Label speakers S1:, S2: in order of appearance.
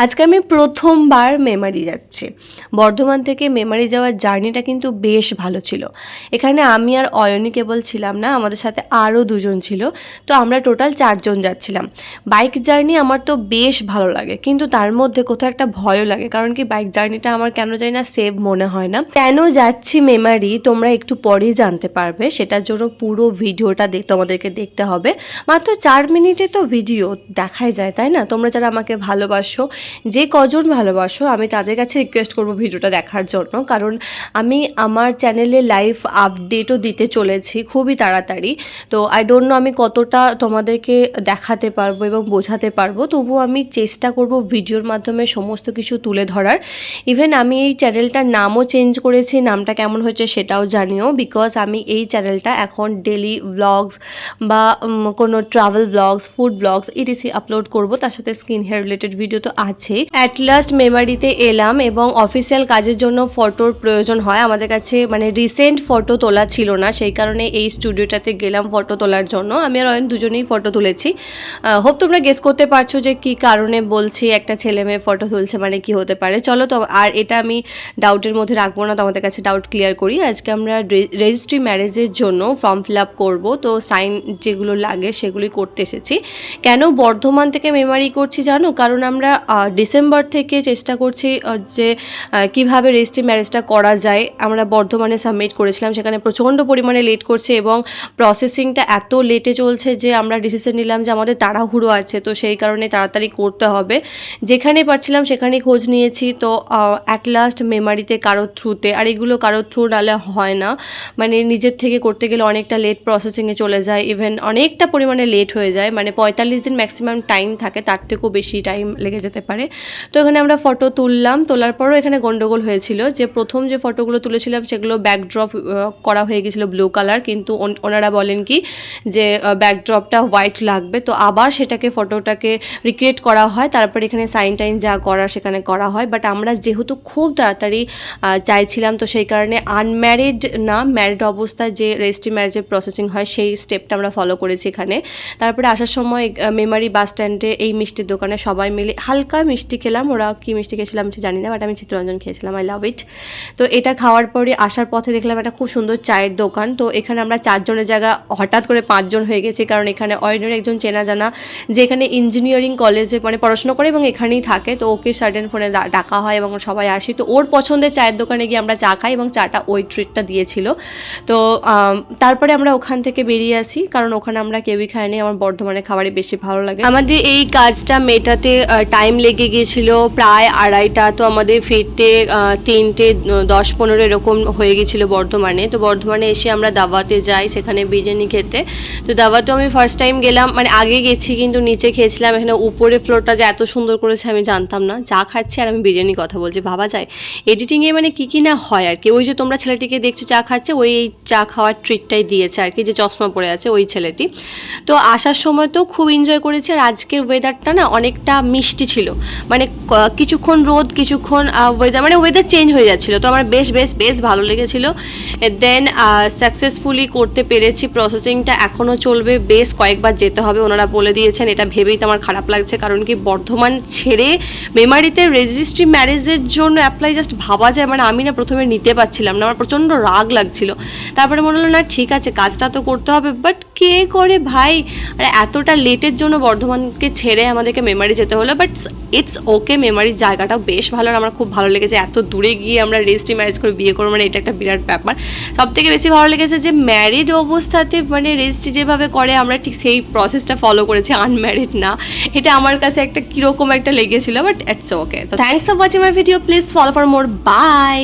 S1: আজকে আমি প্রথমবার মেমারি যাচ্ছি। বর্ধমান থেকে মেমারি যাওয়ার জার্নিটা কিন্তু বেশ ভালো ছিল। এখানে আমি আর অয়নী কেবল ছিলাম না, আমাদের সাথে আরও দুজন ছিল। তো আমরা টোটাল 4 জন যাচ্ছিলাম। বাইক জার্নি আমার তো বেশ ভালো লাগে, কিন্তু তার মধ্যে কোথাও একটা ভয়ও লাগে, কারণ কি বাইক জার্নিটা আমার কেন জানি না সেভ মনে হয় না। কেন যাচ্ছি মেমারি তোমরা একটু পরেই জানতে পারবে, সেটার জন্য পুরো ভিডিওটা তোমাদেরকে দেখতে হবে। মাত্র 4 মিনিটে তো ভিডিও দেখাই যায়, তাই না? তোমরা যারা আমাকে ভালোবাসো, যে কজন ভালোবাসো, আমি তাদের কাছে রিকোয়েস্ট করবো ভিডিওটা দেখার জন্য, কারণ আমি আমার চ্যানেলে লাইভ আপডেটও দিতে চলেছি খুবই তাড়াতাড়ি। তো আই ডোন্ট নো আমি কতটা তোমাদেরকে দেখাতে পারবো এবং বোঝাতে পারবো, তবুও আমি চেষ্টা করব ভিডিওর মাধ্যমে সমস্ত কিছু তুলে ধরার। ইভেন আমি এই চ্যানেলটার নামও চেঞ্জ করেছি, নামটা কেমন হয়েছে সেটাও জানিও, বিকজ আমি এই চ্যানেলটা এখন ডেলি ব্লগস বা কোনো travel blogs, food blogs ETC upload করব, তার সাথে স্কিন হেয়ার রিলেটেড ভিডিও তো আছে। অ্যাট লাস্ট মেমারিতে এলাম এবং অফিসিয়াল কাজের জন্য ফটোর প্রয়োজন হয় আমাদের কাছে, মানে রিসেন্ট ফটো তোলা ছিল না, সেই কারণে এই স্টুডিওটাতে গেলাম ফটো তোলার জন্য। আমি আর অয়ন দুজনেই ফটো তুলেছি। হোপ তোমরা গেস করতে পারছো যে কি কারণে বলছি একটা ছেলে মেয়ে ফটো তুলছে মানে কি হতে পারে। চলো তো, আর এটা আমি ডাউটের মধ্যে রাখবো না, তোমাদের কাছে ডাউট ক্লিয়ার করি। আজকে আমরা রেজিস্ট্রি ম্যারেজের জন্য ফর্ম ফিল আপ করবো, তো সাইন যেগুলো লাগে সেগুলি করতে এসেছি। কেন বর্ধমান থেকে মেমারি করছি জানো? কারণ আমরা ডিসেম্বর থেকে চেষ্টা করছি যে কিভাবে রেজিস্ট্রি ম্যারেজটা করা যায়। আমরা বর্ধমানে সাবমিট করেছিলাম, সেখানে প্রচণ্ড পরিমাণে লেট করছে এবং প্রসেসিংটা এত লেটে চলছে যে আমরা ডিসিশন নিলাম যে আমাদের তাড়াহুড়ো আছে, তো সেই কারণে তাড়াতাড়ি করতে হবে। যেখানে পারছিলাম সেখানেই খোঁজ নিয়েছি, তো অ্যাট লাস্ট মেমারিতে কারোর থ্রুতে, আর এগুলো কারোর থ্রু নালে হয় না, মানে নিজের থেকে করতে গেলে অনেকটা লেট প্রসেসিংয়ে চলে যায়, ইভেন অনেকটা পরিমাণে লেট হয়ে যায়, মানে 45 দিন ম্যাক্সিমাম টাইম থাকে, তার থেকেও বেশি টাইম লেগে যেতে পারে। তো এখানে আমরা ফটো তুললাম, তোলার পরও এখানে গন্ডগোল হয়েছিল যে প্রথম যে ফটোগুলো তুলেছিলাম সেগুলো ব্যাকড্রপ করা হয়ে গেছিলো ব্লু কালার, কিন্তু ওনারা বলেন কি যে ব্যাকড্রপটা হোয়াইট লাগবে, তো আবার সেটাকে ফটোটাকে রিক্রিয়েট করা হয়, তারপর এখানে সাইন টাইন যা করার সেখানে করা হয়। বাট আমরা যেহেতু খুব তাড়াতাড়ি চাইছিলাম, তো সেই কারণে আনম্যারিড না, ম্যারিড অবস্থায় যে রেজিস্ট্রি ম্যারেজের প্রসেসিং হয় সেই স্টেপটা আমরা ফলো করেছি এখানে। তারপরে আসার সময় মেমারি বাস স্ট্যান্ডে এই মিষ্টির দোকানে সবাই মিলে হালকা মিষ্টি খেলাম। ওরা কি মিষ্টি খেয়েছিলাম জানি না, বাট আমি চিত্তরঞ্জন খেয়েছিলাম, আই লাভ ইট। তো এটা খাওয়ার পরে আসার পথে দেখলাম একটা খুব সুন্দর চায়ের দোকান। তো এখানে আমরা 4 জনের জায়গা হঠাৎ করে 5 জন হয়ে গেছি, কারণ এখানে অয়নের একজন চেনা জানা যে এখানে ইঞ্জিনিয়ারিং কলেজে মানে পড়াশোনা করে এবং এখানেই থাকে, তো ওকে সাডেন ফোনে ডাকা হয় এবং সবাই আসি, তো ওর পছন্দের চায়ের দোকানে গিয়ে আমরা চা খাই এবং চাটা ওই ট্রিটটা দিয়েছিল। তো তারপরে আমরা ওখান থেকে বেরিয়ে আসি, কারণ ওখানে আমরা কেউই খাইনি, আমার বর্ধমানে খাবারই বেশি ভালো লাগে। আমাদের এই কাজটা মেটাতে টাইম লেগে গিয়েছিল প্রায় 2:30, তো আমাদের ফিরতে 3:10-15 এরকম হয়ে গেছিলো বর্ধমানে। তো বর্ধমানে এসে আমরা দাওয়াতে যাই, সেখানে বিরিয়ানি খেতে। তো দাওয়াতেও আমি ফার্স্ট টাইম গেলাম, মানে আগে গেছি কিন্তু নিচে খেয়েছিলাম, এখানে উপরে ফ্লোরটা যে এত সুন্দর করেছে আমি জানতাম না। চা খাচ্ছি আর আমি বিরিয়ানি কথা বলছি, ভাবা যায় এডিটিংয়ে মানে কী না হয় আর কি। ওই যে তোমরা ছেলেটিকে দেখছো চা খাচ্ছে, ওই চা খাওয়ার ট্রিটটাই দিয়েছে আর কি, যে চশমা পরে আছে ওই ছেলেটি। তো আসার সময় তো খুব এনজয় করেছি, আর আজকের ওয়েদারটা না অনেকটা মিষ্টি ছিল, মানে কিছুক্ষণ রোদ কিছুক্ষণ ওয়েদার, মানে ওয়েদার চেঞ্জ হয়ে যাচ্ছিলো, তো আমার বেশ ভালো লেগেছিলো। দেন সাকসেসফুলি করতে পেরেছি। প্রসেসিংটা এখনও চলবে, বেশ কয়েকবার যেতে হবে ওনারা বলে দিয়েছেন। এটা ভেবেই তো আমার খারাপ লাগছে, কারণ কি বর্ধমান ছেড়ে মেমারিতে রেজিস্ট্রি ম্যারেজের জন্য অ্যাপ্লাই জাস্ট ভাবা যায়, মানে আমি না প্রথমে নিতে পারছিলাম না, আমার প্রচণ্ড রাগ লাগছিল। তারপরে মনে হলো না ঠিক আছে কাজটা তো করতে হবে, বাট কে করে ভাই, আর এতটা লেটের জন্য বর্ধমানকে ছেড়ে আমাদেরকে মেমারি যেতে হলো। বাট ইটস ওকে, মেমারির জায়গাটাও বেশ ভালো, আর আমার খুব ভালো লেগেছে। এত দূরে গিয়ে আমরা রেজিস্ট্রি ম্যারেজ করে বিয়ে করবো, মানে এটা একটা বিরাট ব্যাপার। সবথেকে বেশি ভালো লেগেছে যে ম্যারিড অবস্থাতে মানে রেজিস্ট্রি যেভাবে করে আমরা ঠিক সেই প্রসেসটা ফলো করেছি, আনম্যারিড না। এটা আমার কাছে একটা কীরকম একটা লেগেছিলো, বাট ইটস ওকে। তো thanks for watching my video, please follow for more, by.